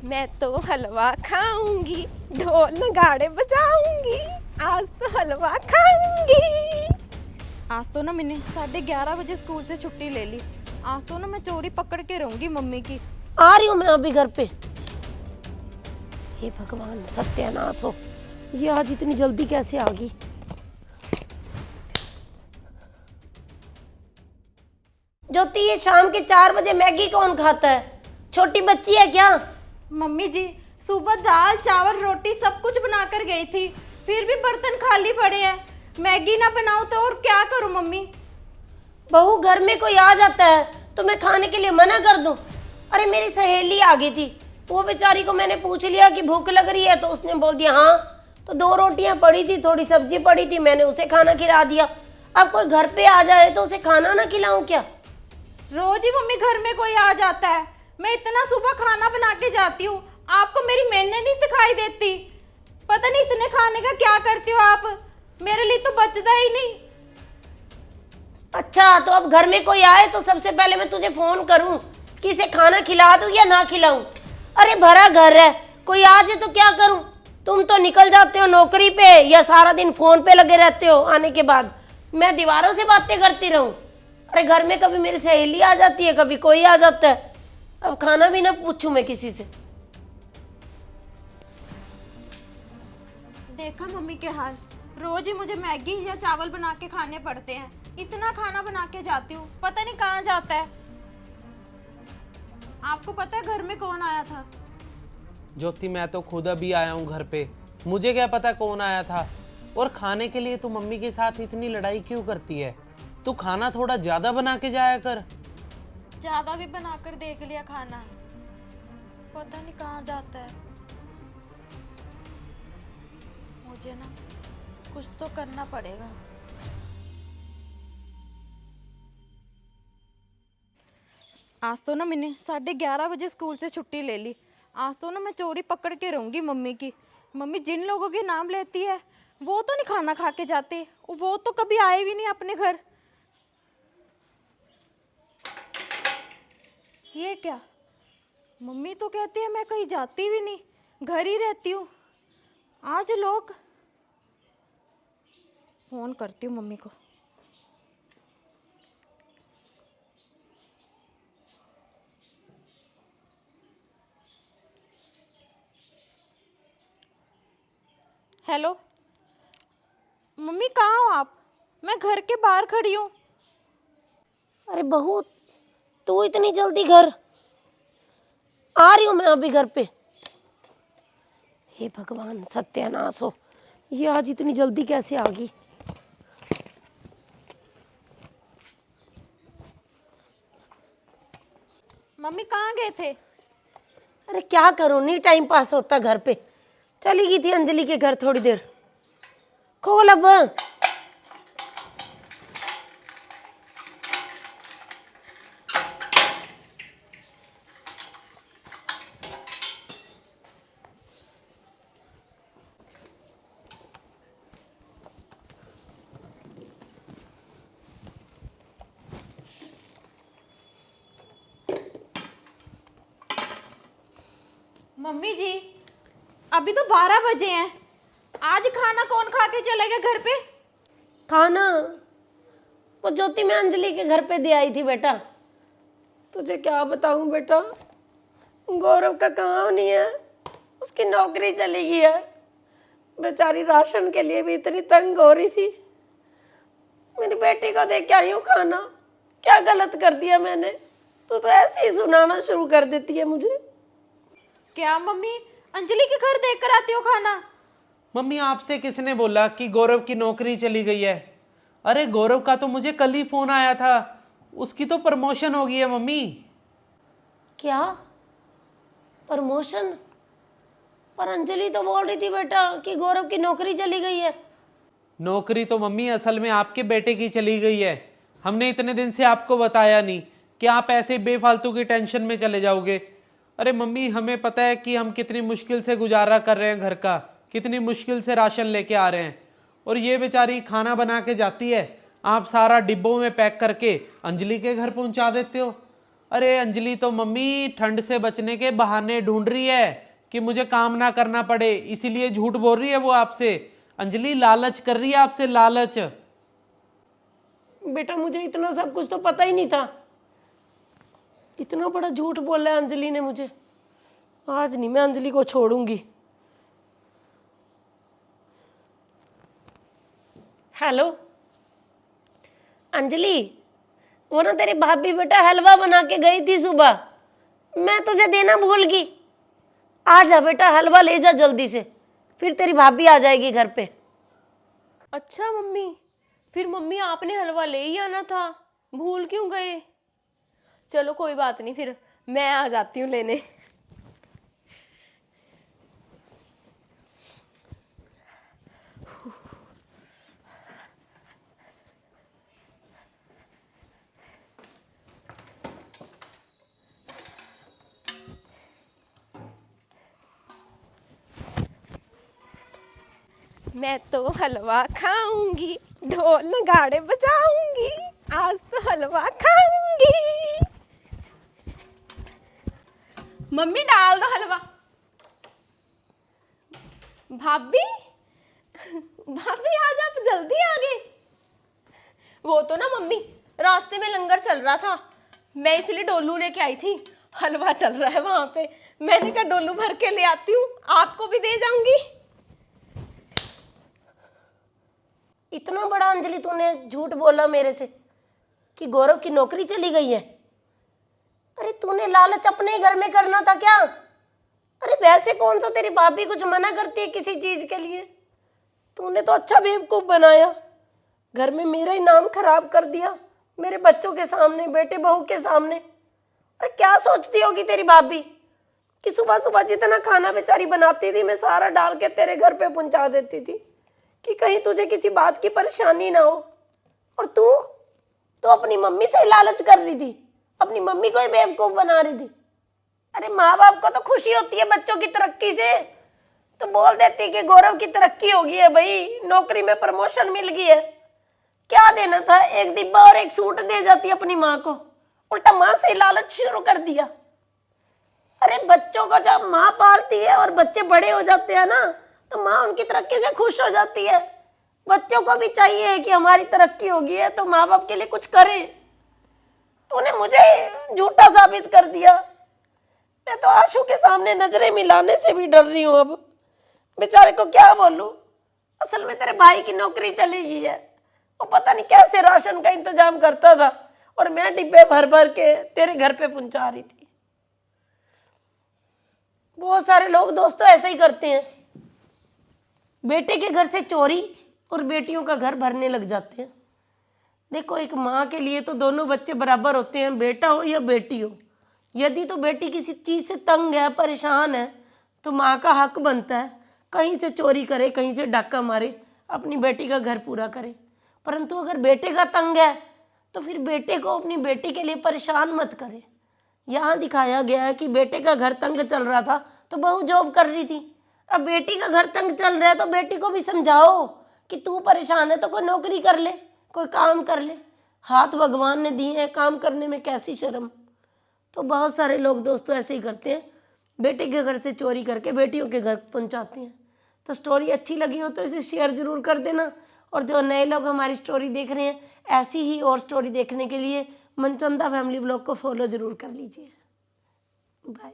मैं तो हलवा खाऊंगी, ढोल नगाड़े बजाऊंगी, आज तो हलवा खाऊंगी। आज तो ना मैंने 11:30 बजे स्कूल से छुट्टी ले ली। आज तो ना मैं चोरी पकड़ के रहूंगी मम्मी की। आ रही हूँ मैं अभी घर पे। हे भगवान, सत्यानाश हो, ये आज इतनी जल्दी कैसे आ गई। ज्योति, ये शाम के 4 बजे मैगी कौन खाता है? छोटी बच्ची है क्या? मम्मी जी, सुबह दाल चावल रोटी सब कुछ बनाकर गई थी, फिर भी बर्तन खाली पड़े हैं। मैगी ना बनाऊं तो और क्या करूं मम्मी? बहू, घर में कोई आ जाता है तो मैं खाने के लिए मना कर दूं? अरे मेरी सहेली आ गई थी, वो बेचारी को मैंने पूछ लिया कि भूख लग रही है तो उसने बोल दिया हाँ। तो 2 रोटियां पड़ी थी, थोड़ी सब्जी पड़ी थी, मैंने उसे खाना खिला दिया। अब कोई घर पे आ जाए तो उसे खाना ना खिलाऊं क्या? रोज ही मम्मी घर में कोई आ जाता है। मैं इतना सुबह खाना बना के जाती हूँ, आपको मेरी मेहनत नहीं दिखाई देती? पता नहीं इतने खाने का क्या करती हो आप, मेरे लिए तो बचता ही नहीं। अच्छा, तो अब घर में कोई आए तो सबसे पहले मैं तुझे फोन करूं कि इसे खाना खिला दूं या ना खिलाऊं? अरे भरा घर है, कोई आ जाए तो क्या करूं? तुम तो निकल जाते हो नौकरी पे या सारा दिन फोन पे लगे रहते हो। आने के बाद मैं दीवारों से बातें करती रहूं? अरे घर में कभी मेरी सहेली आ जाती है, कभी कोई आ जाता है। अब खाना भी ना पूछूं मैं किसी से। देखा मम्मी के हाल, रोज ही मुझे मैगी या चावल बना के खाने पड़ते हैं। इतना खाना बना के जाती हूँ, पता नहीं कहाँ जाता है। आपको पता है घर में कौन आया था? ज्योति, मैं तो खुद अभी आया हूँ घर पे, मुझे क्या पता कौन आया था। और खाने के लिए तू मम्मी के साथ इतनी लड़ाई क्यों करती है? तू खाना थोड़ा ज्यादा बना के जाया कर। ज्यादा भी बनाकर देख लिया खाना, पता नहीं कहाँ जाता है। मुझे ना कुछ तो करना पड़ेगा। आज तो ना मैंने 11:30 बजे स्कूल से छुट्टी ले ली। आज तो ना मैं चोरी पकड़ के रहूंगी मम्मी की। मम्मी जिन लोगों के नाम लेती है वो तो नहीं खाना खा के जाते, वो तो कभी आए भी नहीं अपने घर। ये क्या, मम्मी तो कहती है मैं कहीं जाती भी नहीं, घर ही रहती हूँ। आज लोग, फोन करती हूँ मम्मी को। हेलो मम्मी, कहाँ हो आप? मैं घर के बाहर खड़ी हूँ। अरे बहू, तू इतनी जल्दी घर? आ रही हूँ मैं अभी घर पे। हे भगवान, सत्यानाश हो, ये आज इतनी जल्दी कैसे आ गई। मम्मी कहाँ गए थे? अरे क्या करूं, नहीं टाइम पास होता घर पे। चली गई थी अंजलि के घर थोड़ी देर। खोल अब। मम्मी जी, अभी तो 12 बजे हैं। आज खाना कौन खा के चलेगा घर पे? खाना वो ज्योति मैं अंजलि के घर पे दे आई थी बेटा। तुझे क्या बताऊं बेटा, गौरव का काम नहीं है, उसकी नौकरी चली गई है। बेचारी राशन के लिए भी इतनी तंग हो रही थी। मेरी बेटी को दे के आई हूँ खाना। क्या गलत कर दिया मैंने? तू तो ऐसे ही सुनाना शुरू कर देती है मुझे। क्या मम्मी, अंजलि के घर देख कर आती हो खाना? मम्मी, आपसे किसने बोला कि गौरव की नौकरी चली गई है? अरे गौरव का तो मुझे कल ही फोन आया था, उसकी तो प्रमोशन हो गई है मम्मी। क्या प्रमोशन? पर अंजलि तो बोल रही थी बेटा कि गौरव की नौकरी चली गई है। नौकरी तो मम्मी असल में आपके बेटे की चली गई है। हमने इतने दिन से आपको बताया नहीं कि आप ऐसे बेफालतू की टेंशन में चले जाओगे। अरे मम्मी, हमें पता है कि हम कितनी मुश्किल से गुजारा कर रहे हैं घर का, कितनी मुश्किल से राशन लेके आ रहे हैं, और ये बेचारी खाना बना के जाती है, आप सारा डिब्बों में पैक करके अंजलि के घर पहुंचा देते हो। अरे अंजलि तो मम्मी ठंड से बचने के बहाने ढूंढ रही है कि मुझे काम ना करना पड़े, इसीलिए झूठ बोल रही है वो आपसे। अंजलि लालच कर रही है आपसे, लालच। बेटा मुझे इतना सब कुछ तो पता ही नहीं था। इतना बड़ा झूठ बोला है अंजलि ने मुझे। आज नहीं मैं अंजलि को छोड़ूंगी। हेलो अंजलि, वो ना तेरी भाभी बेटा हलवा बना के गई थी सुबह, मैं तुझे देना भूल गई। आ जा बेटा, हलवा ले जा जल्दी से, फिर तेरी भाभी आ जाएगी घर पे। अच्छा मम्मी, फिर मम्मी आपने हलवा ले ही आना था, भूल क्यों गए? चलो कोई बात नहीं, फिर मैं आ जाती हूँ लेने। मैं तो हलवा खाऊंगी, ढोल नगाड़े बजाऊंगी, आज तो हलवा खाऊंगी। मम्मी डाल दो हलवा। भाभी, भाभी आज आप जल्दी आ गए। वो तो ना मम्मी, रास्ते में लंगर चल रहा था, मैं इसलिए डोलू लेके आई थी। हलवा चल रहा है वहां पे, मैंने कहा डोलू भर के ले आती हूँ, आपको भी दे जाऊंगी। इतना बड़ा अंजलि तूने झूठ बोला मेरे से कि गौरव की नौकरी चली गई है। अरे तूने लालच अपने ही घर में करना था क्या? अरे वैसे कौन सा तेरी भाभी कुछ मना करती है किसी चीज के लिए? तूने तो अच्छा बेवकूफ बनाया, घर में मेरा ही नाम खराब कर दिया, मेरे बच्चों के सामने, बेटे बहू के सामने। अरे क्या सोचती होगी तेरी भाभी कि सुबह सुबह जितना खाना बेचारी बनाती थी मैं सारा डाल के तेरे घर पे पहुंचा देती थी कि कहीं तुझे किसी बात की परेशानी ना हो। और तू तो अपनी मम्मी से ही लालच कर रही थी, अपनी मम्मी को ही बेवकूफ बना रही थी। अरे माँ बाप को तो खुशी होती है बच्चों की तरक्की से, तो बोल देती कि गौरव की तरक्की हो गई है भाई, नौकरी में प्रमोशन मिल गई है। क्या देना था, एक डिब्बा और एक सूट दे जाती अपनी माँ को, उल्टा माँ से ही लालच शुरू कर दिया। अरे बच्चों को जब माँ पालती है और बच्चे बड़े हो जाते हैं ना, तो माँ उनकी तरक्की से खुश हो जाती है। बच्चों को भी चाहिए कि हमारी तरक्की हो गई है तो माँ बाप के लिए कुछ करें। तूने मुझे झूठा साबित कर दिया। मैं तो आशु के सामने नजरें मिलाने से भी डर रही हूँ अब, बेचारे को क्या बोलूं। असल में तेरे भाई की नौकरी चली गई है, वो पता नहीं कैसे राशन का इंतजाम करता था और मैं डिब्बे भर भर के तेरे घर पे पहुंचा रही थी। बहुत सारे लोग दोस्तों ऐसे ही करते हैं, बेटे के घर से चोरी और बेटियों का घर भरने लग जाते हैं। देखो एक माँ के लिए तो दोनों बच्चे बराबर होते हैं, बेटा हो या बेटी हो। यदि तो बेटी किसी चीज़ से तंग है, परेशान है, तो माँ का हक बनता है कहीं से चोरी करे, कहीं से डाका मारे, अपनी बेटी का घर पूरा करे। परंतु अगर बेटे का तंग है तो फिर बेटे को अपनी बेटी के लिए परेशान मत करे। यहाँ दिखाया गया है कि बेटे का घर तंग चल रहा था तो बहू जॉब कर रही थी, अब बेटी का घर तंग चल रहा है तो बेटी को भी समझाओ कि तू परेशान है तो कोई नौकरी कर ले, कोई काम कर ले। हाथ भगवान ने दिए हैं, काम करने में कैसी शर्म। तो बहुत सारे लोग दोस्तों ऐसे ही करते हैं, बेटे के घर से चोरी करके बेटियों के घर पहुंचाते हैं। तो स्टोरी अच्छी लगी हो तो इसे शेयर ज़रूर कर देना, और जो नए लोग हमारी स्टोरी देख रहे हैं ऐसी ही और स्टोरी देखने के लिए मनचंदा फैमिली ब्लॉग को फॉलो ज़रूर कर लीजिए। बाय।